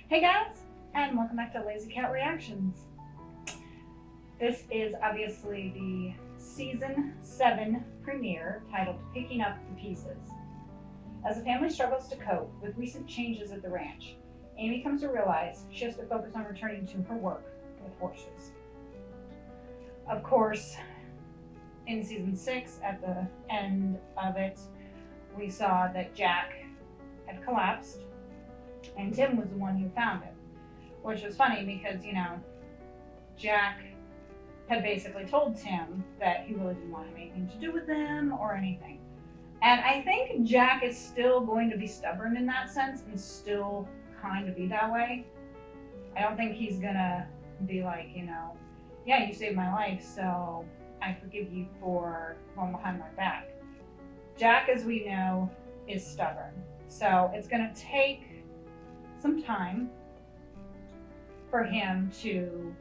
Hey guys, and welcome back to Lazy Cat Reactions. This is obviously the Season 7 premiere titled Picking Up the Pieces. As the family struggles to cope with recent changes at the ranch, Amy comes to realize she has to focus on returning to her work with horses. Of course, in Season 6, at the end of it, we saw that Jack had collapsed and Tim was the one who found him, which was funny because, Jack had basically told Tim that he really didn't want anything to do with them or anything. And I think Jack is still going to be stubborn in that sense and still kind of be that way. I don't think he's gonna be like, yeah, you saved my life, so I forgive you for going behind my back. Jack, as we know, is stubborn. So it's gonna take some time for him to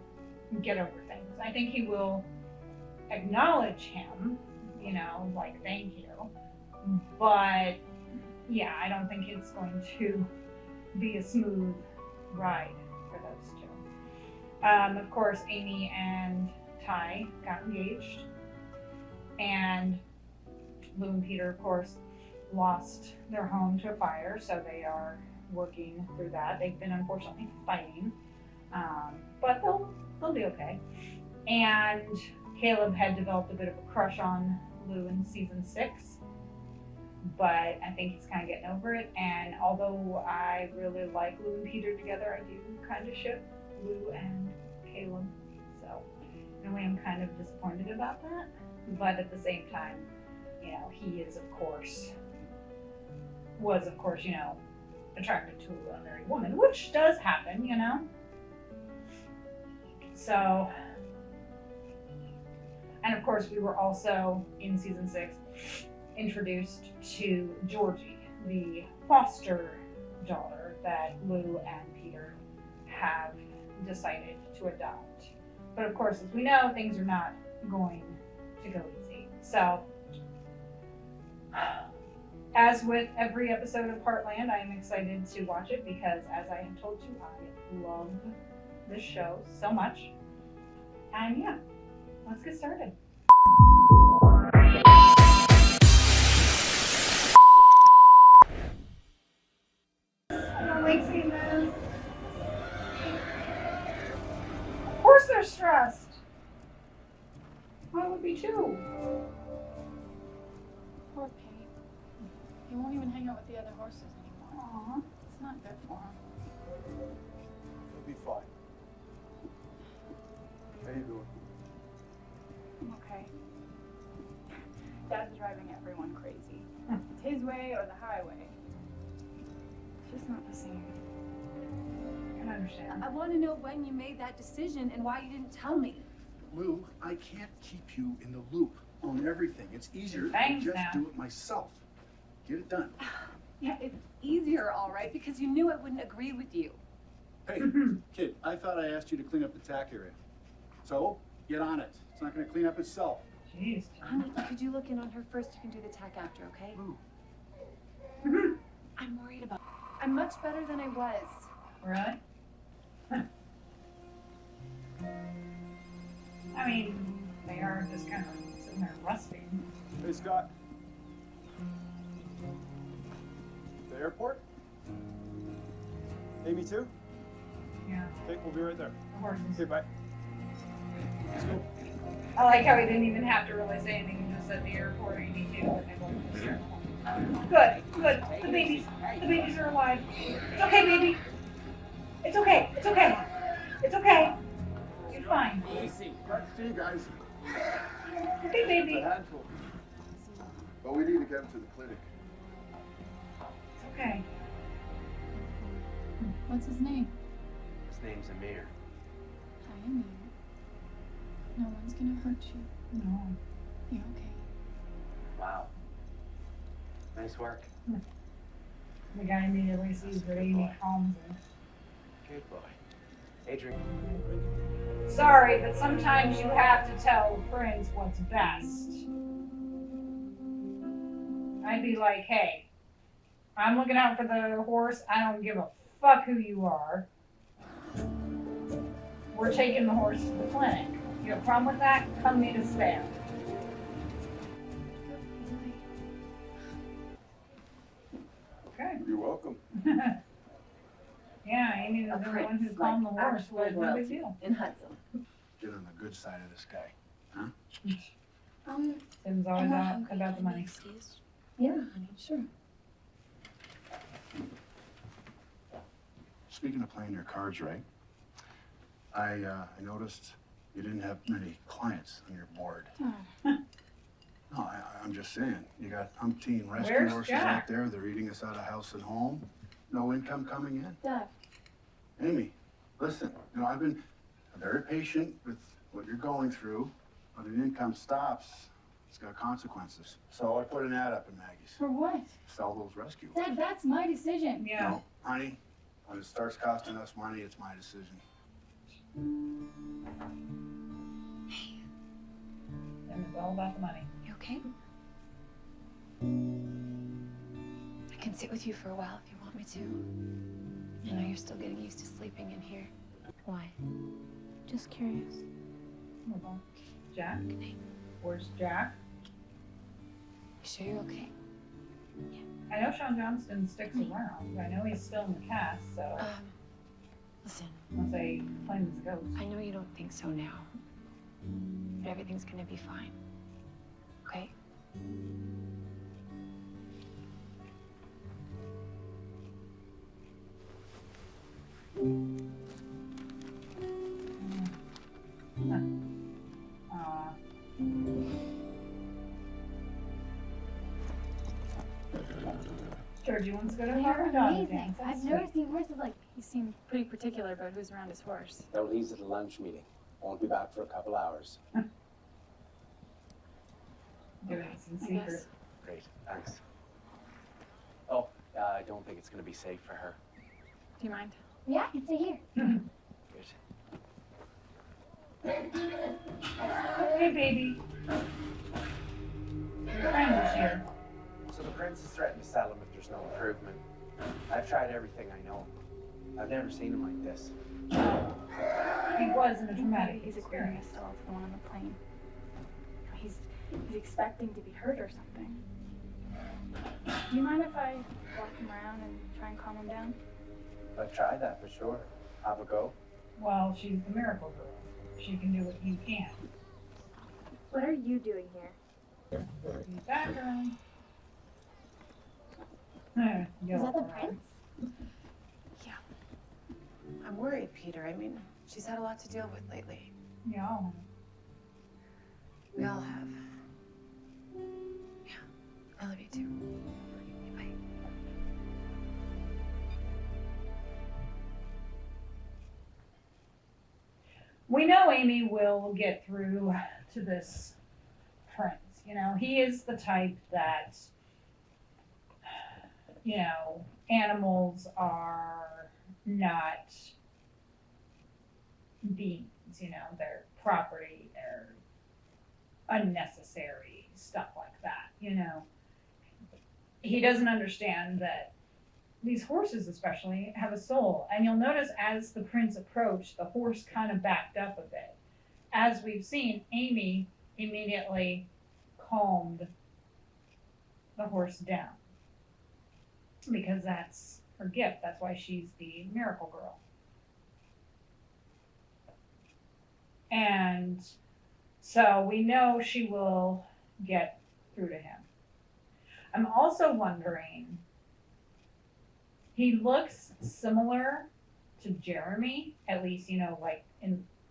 get over things. I think he will acknowledge him, like thank you. But yeah, I don't think it's going to be a smooth ride for those two. Of course, Amy and Ty got engaged, and Lou and Peter, of course, lost their home to a fire, so they are working through that. They've been unfortunately fighting, but they'll be okay. And Caleb had developed a bit of a crush on Lou in Season 6, but I think he's kind of getting over it. And although I really like Lou and Peter together, I do kind of ship Lou and Caleb. So in a way, I'm kind of disappointed about that. But at the same time, he is was of course, attracted to a married woman, which does happen, So, and of course, we were also in Season 6 introduced to Georgie, the foster daughter that Lou and Peter have decided to adopt. But of course, as we know, things are not going to go easy. So, as with every episode of Heartland, I am excited to watch it because, as I have told you, I love this show so much. And yeah, let's get started. I don't like seeing this. Of course they're stressed. I would be too. Poor Penny. He won't even hang out with the other horses anymore. Aww. It's not good for him. He'll be fine. How you doing? I'm okay. Dad's driving everyone crazy. It's his way or the highway. It's just not the same. I can understand. I want to know when you made that decision and why you didn't tell me. Lou, I can't keep you in the loop on everything. It's easier to Thanks, just now. do it myself. Get it done. Yeah, it's easier, all right, because you knew I wouldn't agree with you. Hey, kid, I thought I asked you to clean up the tack area. So, get on it. It's not going to clean up itself. Jeez. Honey, could you look in on her first? You can do the tack after, okay? Lou. I'm worried about. I'm much better than I was. Really? I mean, they are just kind of sitting there rusting. Hey, Scott. The airport? Amy too? Yeah, Okay, we'll be right there. the horses. Okay, bye. Let's go. I like how he didn't even have to really say anything. He just said the airport 82 and they both just started. Good. The babies are alive. It's okay, baby. It's okay. You're fine. Easy. Glad to see you guys. Okay, baby. It's a handful. But we need to get him to the clinic. It's okay. What's his name? His name's Amir. Hi, Amir. No one's gonna hurt you. No. You're okay. Wow. Nice work. The guy immediately sees that Amy calms him. Good boy. Adrian. Sorry, but sometimes you have to tell friends what's best. I'd be like, hey, I'm looking out for the horse. I don't give a fuck who you are. We're taking the horse to the clinic. You have a problem with that? Come meet us there. Okay. You're welcome. Yeah, Amy was the one who calmed the horse, but no big deal. In Hudson. Get on the good side of this guy, huh? Tim's always out about the money. Yeah, honey, sure. Speaking of playing your cards right, I noticed you didn't have many clients on your board. No, I'm just saying, you got umpteen rescue Where's horses Jack? out there, they're eating us out of house and home, no income coming in. Dad. Amy, listen, you know, I've been very patient with what you're going through, but an income stops, it's got consequences. So I put an ad up in Maggie's, For what? sell those rescue. Dad, that's my decision. Yeah. No, honey, when it starts costing us money, it's my decision. And it's all about the money. You okay? I can sit with you for a while if you want me to. I know you're still getting used to sleeping in here. Why? Just curious. Move on. Jack? Good night. Where's Jack? You sure you're okay? I know Sean Johnston sticks around. I know he's still in the cast, so Listen, unless they claim he's a ghost. I know you don't think so now, but everything's gonna be fine. Okay? Aw. Georgie wants to go to They're Harvard Dog amazing. Dance. I've never seen horses like. He seemed pretty particular about who's around his horse. No, he's at a lunch meeting. Won't be back for a couple hours. Doing this in I secret. guess. Great, thanks. Oh, I don't think it's gonna be safe for her. Do you mind? Yeah, I can stay here. Good. Hey, baby. Your friend is here. So the prince has threatened to sell him if there's no improvement. I've tried everything I know. I've never seen him like this. He was in a traumatic He's experience. Aquarius, still the one on the plane. He's expecting to be hurt or something. Do you mind if I walk him around and try and calm him down? I've tried that for sure. Have a go. Well, she's the miracle girl. She can do what you can't. What are you doing here? He's back, girl. Is that the prince? I'm worried, Peter. I mean, she's had a lot to deal with lately. Yeah. We all have. Yeah, I love you too. Bye. We know Amy will get through to this prince. You know, he is the type that, you know, animals are not beings, you know, they're property, they're unnecessary, stuff like that, you know. He doesn't understand that these horses especially have a soul. And you'll notice as the prince approached, the horse kind of backed up a bit. As we've seen, Amy immediately calmed the horse down. Because that's her gift. That's why she's the miracle girl. And so we know she will get through to him. I'm also wondering, he looks similar to Jeremy, at least, you know, like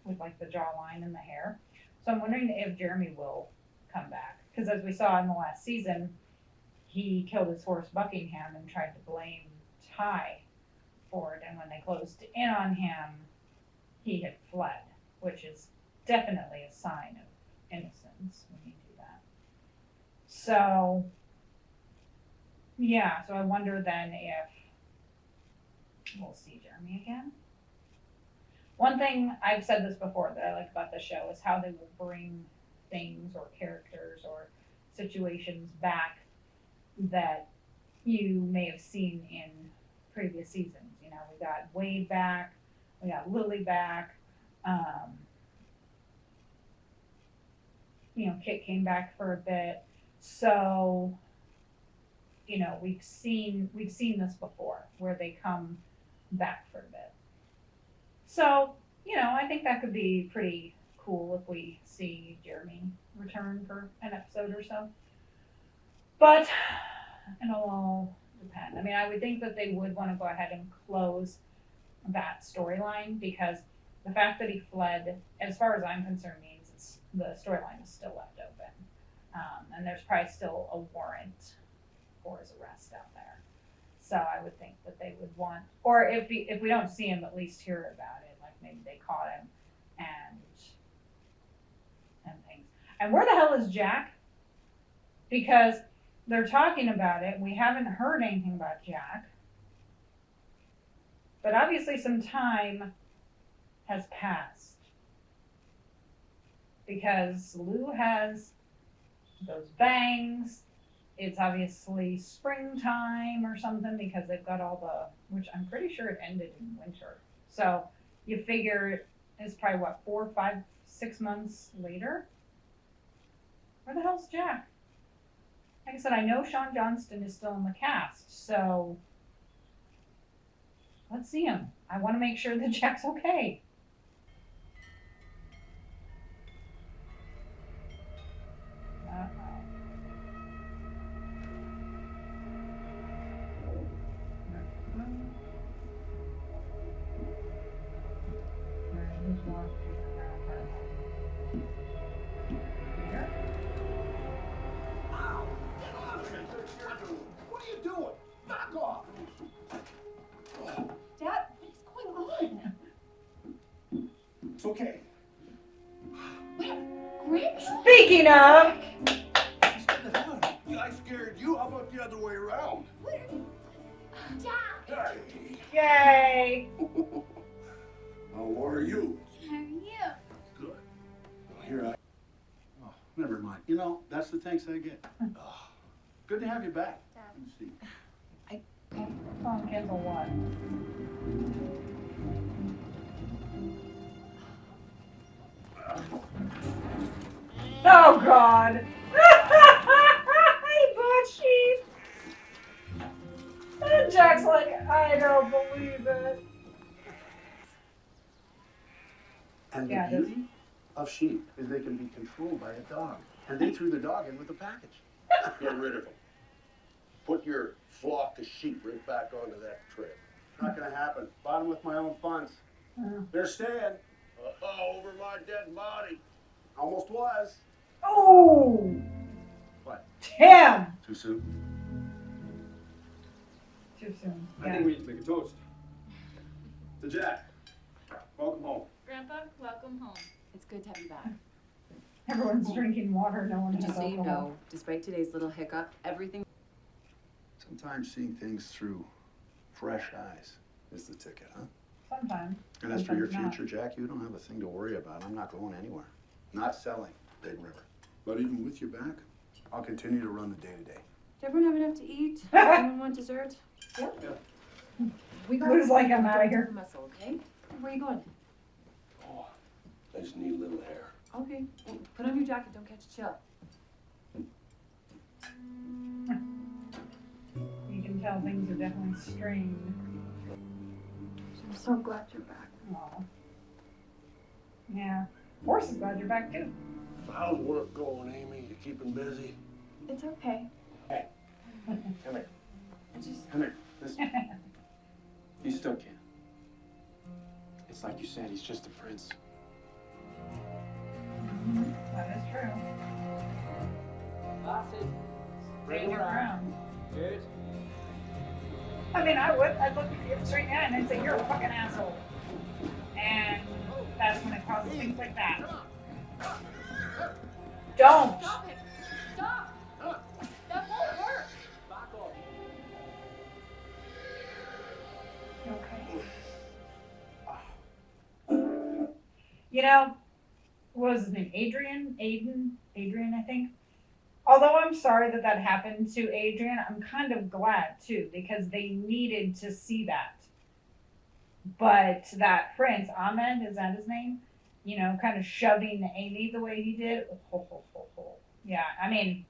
with like the jawline and the hair. So I'm wondering if Jeremy will come back. Because as we saw in the last season, he killed his horse Buckingham and tried to blame Ty for it. And when they closed in on him, he had fled, which is definitely a sign of innocence when you do that. So, yeah, so I wonder then if we'll see Jeremy again. One thing, I've said this before, that I like about the show is how they will bring things or characters or situations back that you may have seen in previous seasons. You know, we got Wade back, we got Lily back. You know, Kit came back for a bit. So, you know, we've seen this before where they come back for a bit. So, you know, I think that could be pretty cool if we see Jeremy return for an episode or so. But it'll all depend. I mean, I would think that they would want to go ahead and close that storyline because the fact that he fled, as far as I'm concerned, means the storyline is still left open. And there's probably still a warrant for his arrest out there. So I would think that they would want, or if we don't see him, at least hear about it. Like maybe they caught him and things. And where the hell is Jack? Because they're talking about it. We haven't heard anything about Jack. But obviously some time has passed. Because Lou has those bangs. It's obviously springtime or something because they've got all the, which I'm pretty sure it ended in winter. So you figure it's probably what, 4, 5, 6 months later? Where the hell's Jack? Like I said, I know Sean Johnston is still in the cast, so let's see him. I want to make sure that Jack's okay. What are you doing? Knock off! Dad, what is going on? It's okay. Wait, Grinch? Speaking of, I scared you. How about the other way around? Dad! yay! How are you? How are you? Good. Well, here I. Oh, never mind. You know, that's the thanks I get. Oh, good to have you back. Dad. Let me see. Cancel what? Oh God! He bought sheep. And Jack's like, I don't believe it. And Yeah, the beauty of sheep is they can be controlled by a dog. And they threw the dog in with the package. Get rid of them. Put your flock of sheep right back onto that trail. Not gonna happen. Bought them with my own funds. They're staying. Over my dead body. Almost was. Oh! What? Damn! Too soon? Too soon. I Yeah. think we need to make a toast. To Jack. Welcome home. Grandpa, welcome home. It's good to have you back. Everyone's drinking water. No one And has just so you alcohol. know, despite today's little hiccup, everything. Sometimes seeing things through fresh eyes is the ticket, huh? Sometimes. And as for your Sometimes future, Jack, you don't have a thing to worry about. I'm not going anywhere. Not selling Big River. But even with your back, I'll continue to run the day-to-day. Did everyone have enough to eat? Anyone want dessert? Yeah. We got Lou's like, I'm outta here. Muscle, okay? Where are you going? oh, I just need a little air. Okay. Well, put on your jacket. Don't catch a chill. You can tell things are definitely strained. I'm so glad you're back. Aw. Yeah. Horse is glad you're back too. How's work going, Amy? You keeping busy? It's okay. Come here. Come here. Listen. You still can. It's like you said, he's just a prince. That is true. Lassie. Stand your ground. Good. I mean, I would. I'd look at you straight down and say, you're a fucking asshole. And that's when it causes things like that. Don't! Stop it! Stop! That won't work! Back off. Okay. You know, what was his name? Adrian, I think. Although I'm sorry that that happened to Adrian, I'm kind of glad too, because they needed to see that. But that prince, Ahmed, is that his name? You know, kind of shoving Amy the way he did. Yeah, I mean,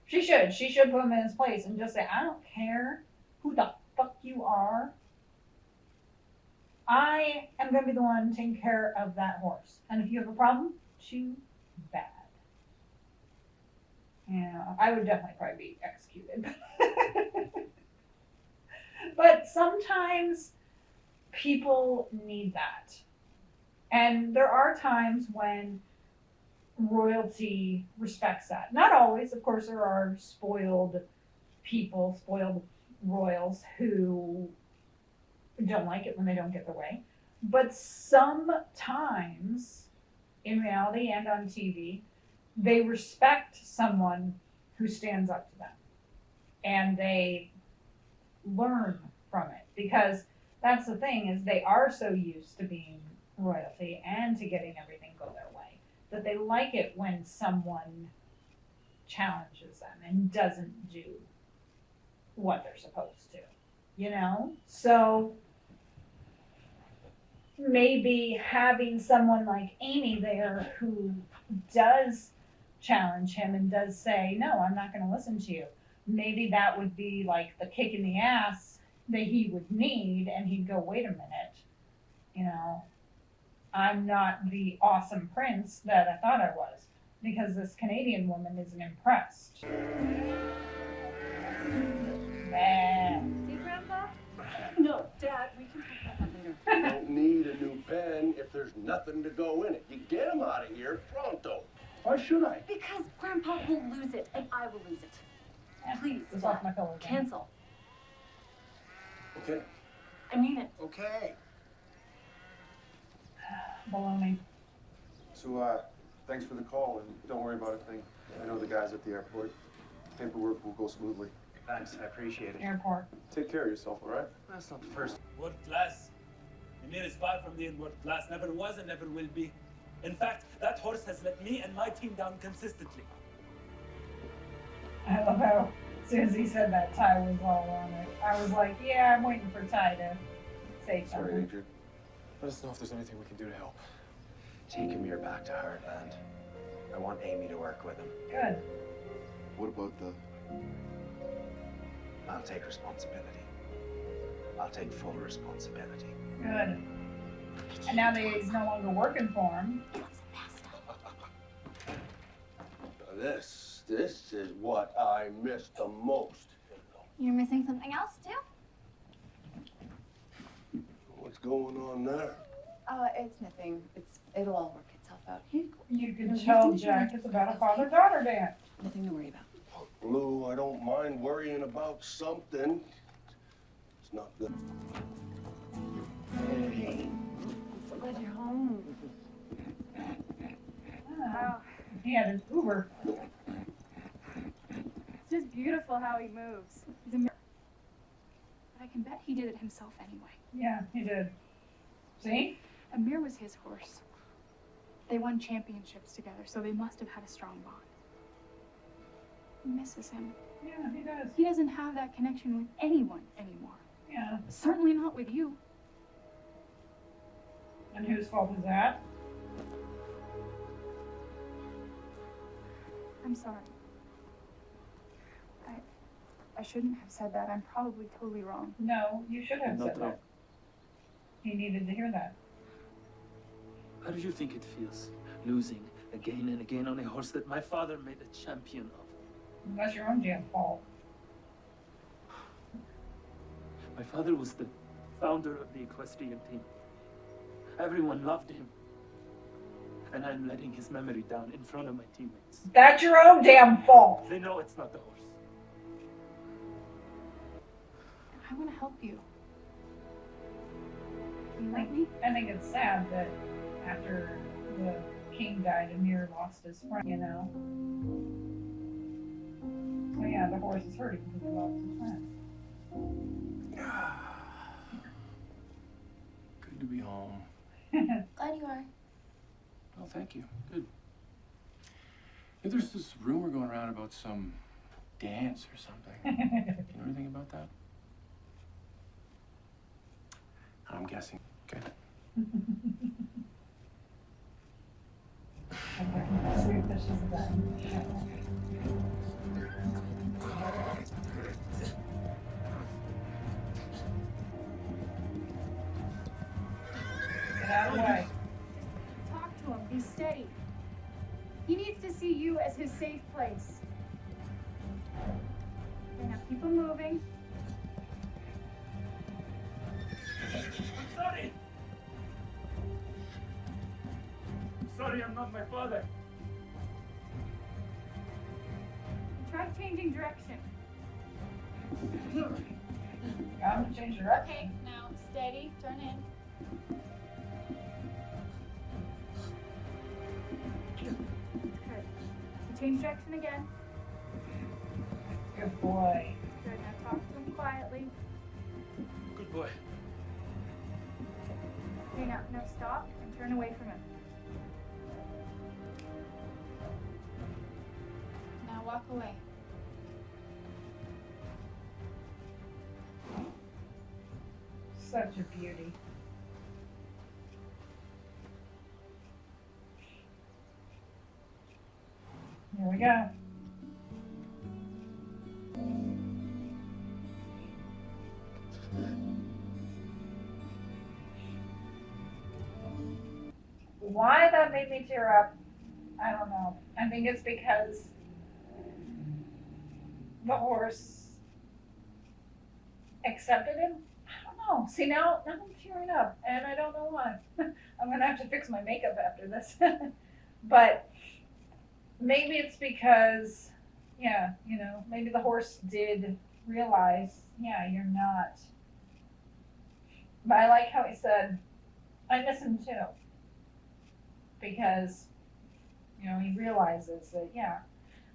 she should. She should put him in his place and just say, I don't care who the fuck you are. I am going to be the one taking care of that horse. And if you have a problem, too bad. Yeah, I would definitely probably be executed. But sometimes people need that. And there are times when royalty respects that. Not always, of course, there are spoiled people, spoiled royals who don't like it when they don't get their way. But sometimes, in reality and on TV, they respect someone who stands up to them. And they learn from it. Because that's the thing, is they are so used to being royalty and to getting everything go their way that they like it when someone challenges them and doesn't do what they're supposed to, you know? So maybe having someone like Amy there who does challenge him and does say, no, I'm not going to listen to you. Maybe that would be like the kick in the ass that he would need, and he'd go, wait a minute, you know, I'm not the awesome prince that I thought I was, because this Canadian woman isn't impressed. Bad. See, Grandpa? No, Dad, we can talk about that later. Don't need a new pen if there's nothing to go in it. You get him out of here pronto. Why should I? Because Grandpa will lose it, and I will lose it. Please, It's off my pillow again. cancel. Okay. I mean it. Okay. Baloney. So, thanks for the call, and don't worry about a thing. I know the guys at the airport. Paperwork will go smoothly. Thanks, I appreciate it. Airport. Take care of yourself, all right? That's not the first. World class. Emir is far from being world class. Never was and never will be. In fact, that horse has let me and my team down consistently. I love how as soon as he said that, Ty was all on it. I was like, yeah, I'm waiting for Ty to say Sorry, something. Adrian. Let us know if there's anything we can do to help. Take Amir back to Heartland. I want Amy to work with him. Good. What about the... I'll take responsibility. I'll take full responsibility. Good. And now that he's no longer working for him. This is what I miss the most. You're missing something else, too? What's going on there? It's nothing. It'll all work itself out. Here you go. You can tell Jack it's about a father-daughter dance. Nothing to worry about. Lou, I don't mind worrying about something. It's not good. Hey, I'm so glad you're home. Oh, he had an Uber. It's just beautiful how he moves. He's a miracle. But I can bet he did it himself anyway. Yeah, he did. See? Amir was his horse. They won championships together, so they must have had a strong bond. He misses him. Yeah, he does. He doesn't have that connection with anyone anymore. Yeah. Certainly not with you. And whose fault is that? I'm sorry. I shouldn't have said that. I'm probably totally wrong. No, you should have Not said at all. that. He needed to hear that. How do you think it feels, losing again and again on a horse that my father made a champion of? That's your own damn fault. My father was the founder of the equestrian team. Everyone loved him. And I'm letting his memory down in front of my teammates. That's your own damn fault. They know it's not the horse. I want to help you. You let me? I think it's sad that after the king died, Amir lost his friend, you know? So yeah, the horse is hurting because he lost his friend. Good to be home. Glad you are. Oh, thank you. Good. Yeah, there's this rumor going around about some dance or something. You know anything about that? I'm guessing. Okay. Sweet fishes again. Get out of the way. Talk to him. Be steady. He needs to see you as his safe place. Okay, now keep him moving. I'm sorry. I'm sorry, I'm not my father. Try changing direction. I'm gonna change direction. Okay, now steady. Turn in. Good. Change direction again. Good boy. Good. Now talk to him quietly. Good boy. Okay, now stop and turn away from him. Now walk away. Such a beauty. Here we go. Why that made me tear up, I don't know. I think it's because the horse accepted him. I don't know. See, now I'm tearing up, and I don't know why. I'm gonna have to fix my makeup after this. But maybe it's because, yeah, you know, maybe the horse did realize, yeah, you're not. But I like how he said, I miss him too. Because, you know, he realizes that, yeah.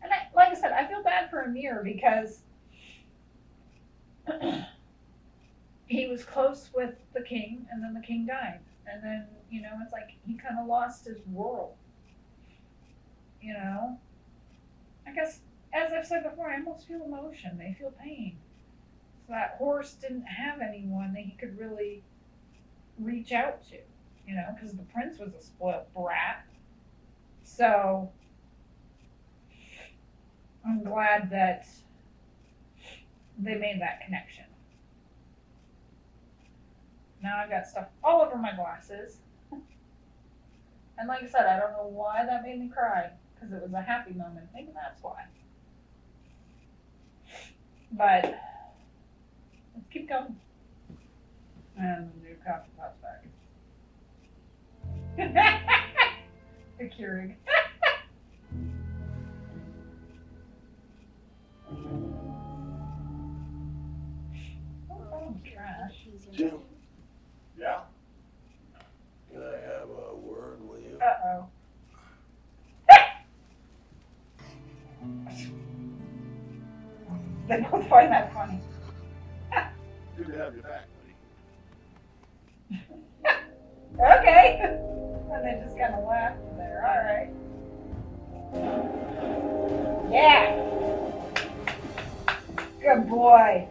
And like I said, I feel bad for Amir because he was close with the king, and then the king died. And then, you know, it's like he kind of lost his world. You know? I guess, as I've said before, animals feel emotion. They feel pain. So that horse didn't have anyone that he could really reach out to. You know, because the prince was a spoiled brat. So, I'm glad that they made that connection. Now I've got stuff all over my glasses. And like I said, I don't know why that made me cry, because it was a happy moment. Maybe that's why. But, let's keep going. And the new coffee pot's back. The Keurig. Oh, trash. Jim. Yeah? Can I have a word with you? Uh-oh. They both find that funny. Good to have you back, buddy. Okay. And they just kind of laughed there. All right. Yeah. Good boy.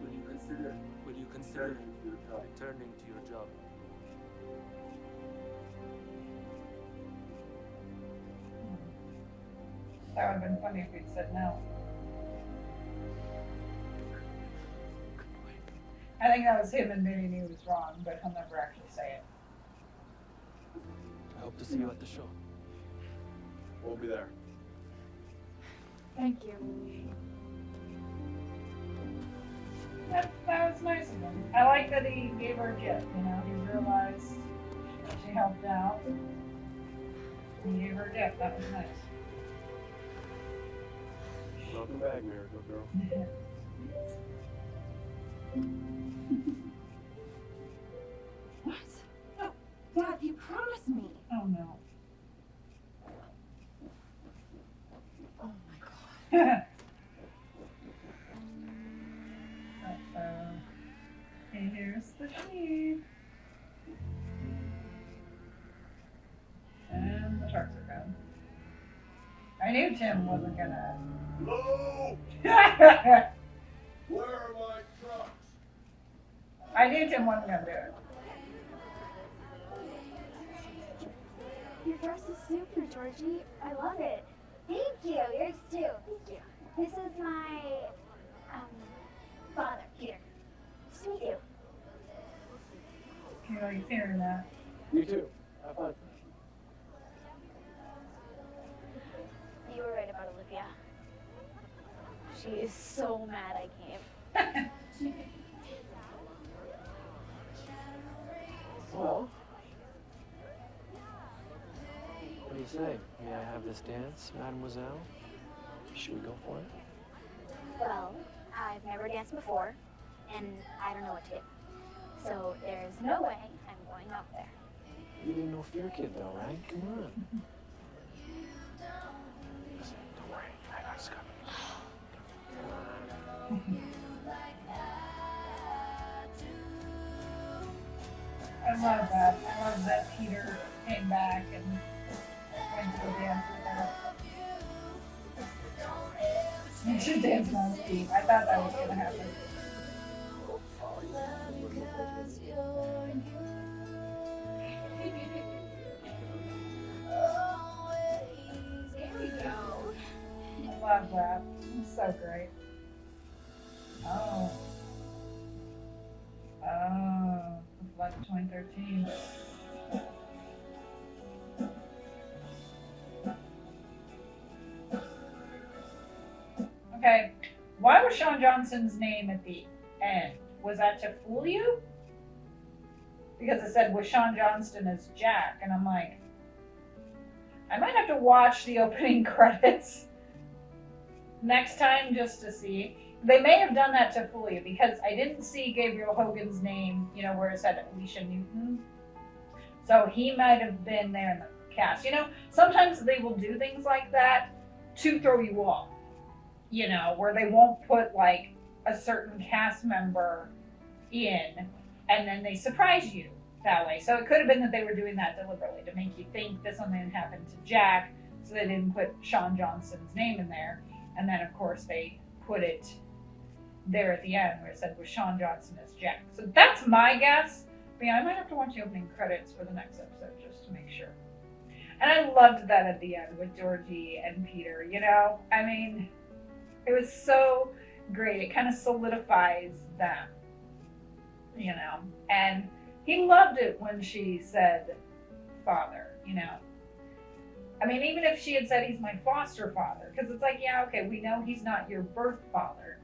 Will you consider returning to your job? That would have been funny if we'd said no. I think that was him admitting he was wrong, but he'll never actually say it. I hope to see you at the show. We'll be there. Thank you. That was nice of him. I like that he gave her a gift, you know, he realized that she helped out. He gave her a gift, that was nice. Welcome back, Miracle Girl. What? No, Dad, you promised me. Oh no. Oh my God. Uh-oh. Uh, Here's the sheep. trucks are coming. I knew Tim wasn't gonna. Lou! I Where are my trucks? knew Tim wasn't gonna do it. Your dress is super, Georgie. I love it. Thank you. Yours too. Thank you. This is my father, Peter. Nice to meet you. You know, he's hearing that. You too. Have fun. You were right about Olivia. She is so mad I came. Well, what do you say? May I have this dance, mademoiselle? Should we go for it? Well, I've never danced before, and I don't know what to do. So there's no way I'm going up there. You ain't no fear kid though, right? Come on. Listen, don't worry. I got this covered. I love that. I love that Peter came back and went to the dance with her. You should dance on his feet. I thought that was gonna happen. There we go. I love that. It's so great. Oh. Oh. The flood of 2013. Okay. Why was Sean Johnson's name at the end? Was that to fool you? Because it said, was Sean Johnston as Jack? And I'm like, I might have to watch the opening credits next time just to see. They may have done that to fool you because I didn't see Gabriel Hogan's name, you know, where it said Alicia Newton. So he might have been there in the cast. You know, sometimes they will do things like that to throw you off, you know, where they won't put like a certain cast member in and then they surprise you that way. So it could have been that they were doing that deliberately to make you think that something happened to Jack, so they didn't put Sean Johnston's name in there. And then, of course, they put it there at the end where it said, was Sean Johnston as Jack. So that's my guess. But yeah, I might have to watch the opening credits for the next episode just to make sure. And I loved that at the end with Georgie and Peter, you know? I mean, it was so great. It kind of solidifies them, you know? And he loved it when she said father, you know? I mean, even if she had said he's my foster father, because it's like, yeah, okay, we know he's not your birth father,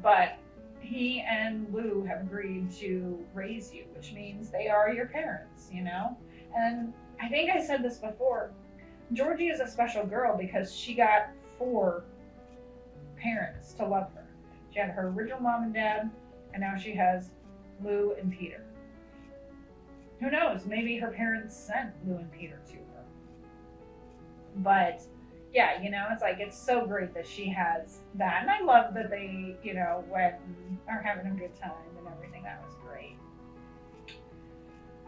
but he and Lou have agreed to raise you, which means they are your parents, you know? And I think I said this before, Georgie is a special girl because she got 4 parents to love her. She had her original mom and dad, and now she has Lou and Peter. Who knows? Maybe her parents sent Lou and Peter to her. But yeah, you know, it's like, it's so great that she has that. And I love that they, you know, went and are having a good time and everything. That was great.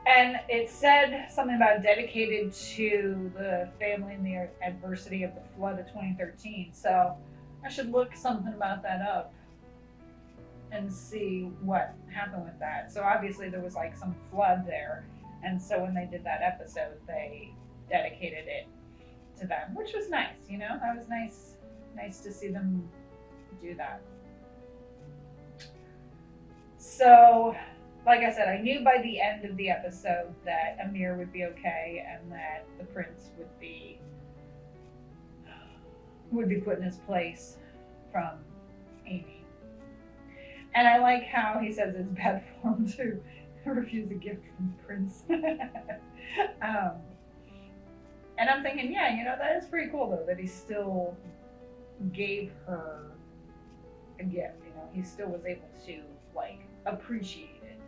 And it said something about dedicated to the family and the adversity of the flood of 2013. So I should look something about that up and see what happened with that. So obviously there was like some flood there. And so when they did that episode, they dedicated it to them, which was nice, you know? That was nice to see them do that. So, like I said, I knew by the end of the episode that Amir would be okay and that the prince would be put in his place from Amy. And I like how he says it's bad form to refuse a gift from the prince. And I'm thinking, yeah, you know, that is pretty cool, though, that he still gave her a gift. You know, he still was able to, like, appreciate it.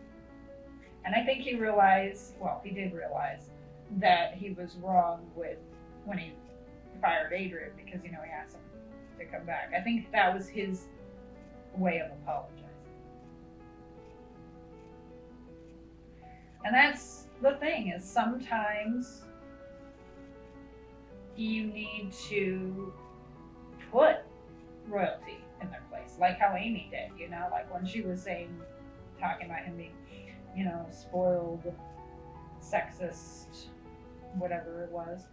And I think he did realize that he was wrong with when he fired Adrian because, you know, he asked him to come back. I think that was his way of apologizing. And that's the thing, is sometimes you need to put royalty in their place, like how Amy did, you know, like when she was talking about him being, you know, spoiled, sexist, whatever it was,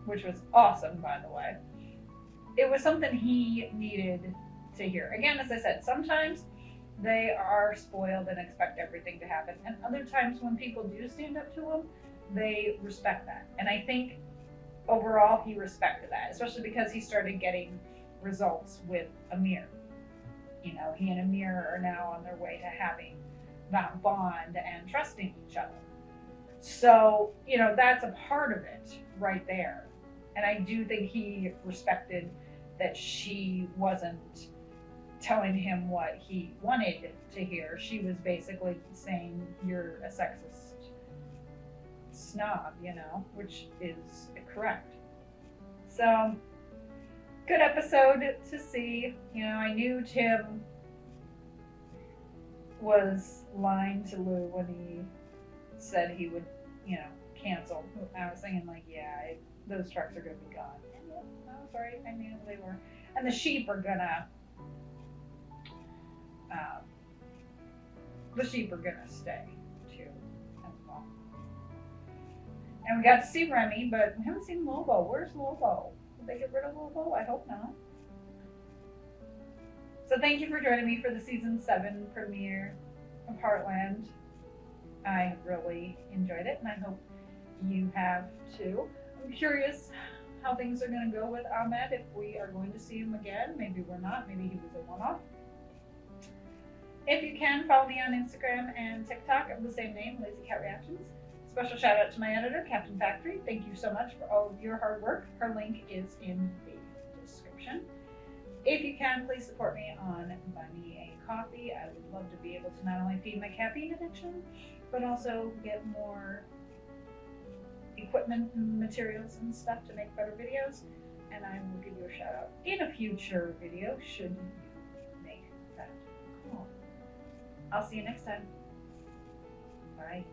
which was awesome, by the way. It was something he needed to hear. Again, as I said, sometimes they are spoiled and expect everything to happen, and other times when people do stand up to them, they respect that. And I think overall he respected that, especially because he started getting results with Amir. You know, he and Amir are now on their way to having that bond and trusting each other. So, you know, that's a part of it right there. And I do think he respected that she wasn't telling him what he wanted to hear. She was basically saying, you're a sexist snob, you know, which is correct. So, good episode to see. You know, I knew Tim was lying to Lou when he said he would, you know, cancel. I was thinking, like, yeah, those trucks are going to be gone. And yeah, I was right. I knew they were. And the sheep are going to, stay, too, as well. And we got to see Remy, but we haven't seen Lobo. Where's Lobo? Did they get rid of Lobo? I hope not. So thank you for joining me for the season 7 premiere of Heartland. I really enjoyed it, and I hope you have too. I'm curious how things are going to go with Ahmed, if we are going to see him again. Maybe we're not. Maybe he was a one-off. If you can, follow me on Instagram and TikTok of the same name, Lazy Cat Reactions. Special shout out to my editor, Captain Factory. Thank you so much for all of your hard work. Her link is in the description. If you can, please support me on Buy Me a Coffee. I would love to be able to not only feed my caffeine addiction, but also get more equipment and materials and stuff to make better videos. And I will give you a shout out in a future video should you make that call. I'll see you next time. Bye.